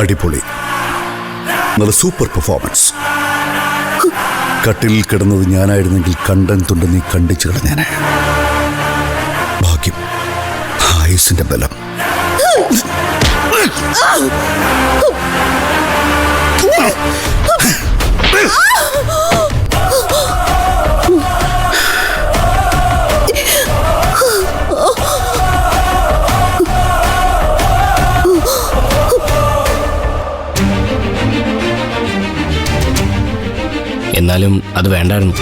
അടിപൊളി, നല്ല super performance. കട്ടിലിൽ കിടന്നത് ഞാനായിരുന്നെങ്കിൽ കണ്ടൻ തുണ്ട് നീ കണ്ടിച്ചു കളഞ്ഞേനെ. ഭാഗ്യം, ആയുസിന്റെ ബലം. എന്നാലും അത് വേണ്ടായിരുന്നു.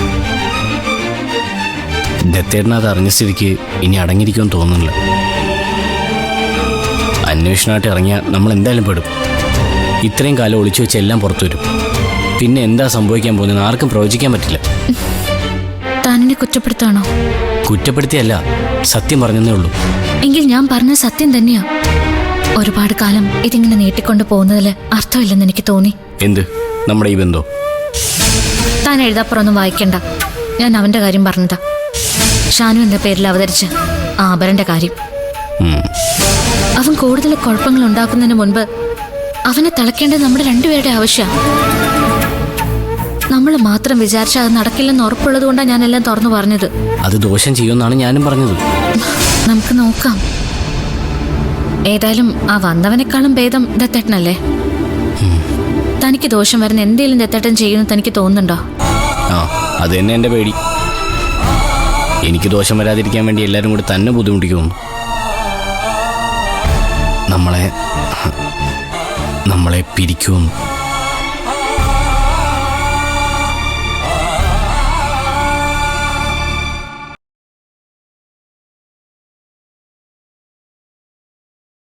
ദത്തേട്ടന് അത് അറിഞ്ഞ സ്ഥിതിക്ക് ഇനി അടങ്ങിയിരിക്കുമെന്ന് തോന്നുന്നില്ല. അന്വേഷണമായിട്ട് ഇറങ്ങിയാൽ നമ്മൾ എന്തായാലും പെടും. ഇത്രയും കാലം ഒളിച്ചു വെച്ച് എല്ലാം പുറത്തു വരും. പിന്നെ എന്താ സംഭവിക്കാൻ പോകുന്നത് ആർക്കും പ്രവചിക്കാൻ പറ്റില്ല. താനെന്നെ കുറ്റപ്പെടുത്താണോ? കുറ്റപ്പെടുത്തിയല്ല, സത്യം പറഞ്ഞതേ ഉള്ളൂ. എങ്കിൽ ഞാൻ പറഞ്ഞ സത്യം തന്നെയാ. ഒരുപാട് കാലം ഇതിങ്ങനെ നീട്ടിക്കൊണ്ട് പോകുന്നതിൽ അർത്ഥമില്ലെന്ന് എനിക്ക് തോന്നി. എന്ത്? നമ്മുടെ ഈ ബന്ധോ? താൻ എഴുതാപ്പുറമൊന്നും വായിക്കണ്ട. ഞാൻ അവന്റെ കാര്യം പറഞ്ഞതാ. ഷാനു എന്ന പേരിൽ അവതരിച്ച ആഭരന്റെ കാര്യം. അവൻ കൂടുതൽ കുഴപ്പങ്ങൾ ഉണ്ടാക്കുന്നതിന് മുൻപ് അവനെ തളയ്ക്കേണ്ടത് നമ്മുടെ രണ്ടുപേരുടെ ആവശ്യമാണ്. നമ്മൾ മാത്രം വിചാരിച്ചാൽ അത് നടക്കില്ലെന്ന് ഉറപ്പുള്ളത് കൊണ്ടാണ് ഞാനെല്ലാം തുറന്നു പറഞ്ഞത്. അത് ദോഷം ചെയ്യുമെന്നാണ് ഞാനും പറഞ്ഞത്. നമുക്ക് നോക്കാം. ഏതായാലും ആ വന്നവനേക്കാളും ഭേദം ദത്തേട്ടനല്ലേ? തനിക്ക് ദോഷം വരുന്ന എന്തെങ്കിലും ദത്തേട്ടൻ ചെയ്യുമെന്ന് തനിക്ക് തോന്നുന്നുണ്ടോ? ആ, അത് തന്നെ എൻ്റെ പേടി. എനിക്ക് ദോഷം വരാതിരിക്കാൻ വേണ്ടി എല്ലാവരും കൂടി തന്നെ ബുദ്ധിമുട്ടിക്കുന്നു. നമ്മളെ പിരിക്കുമെന്ന്.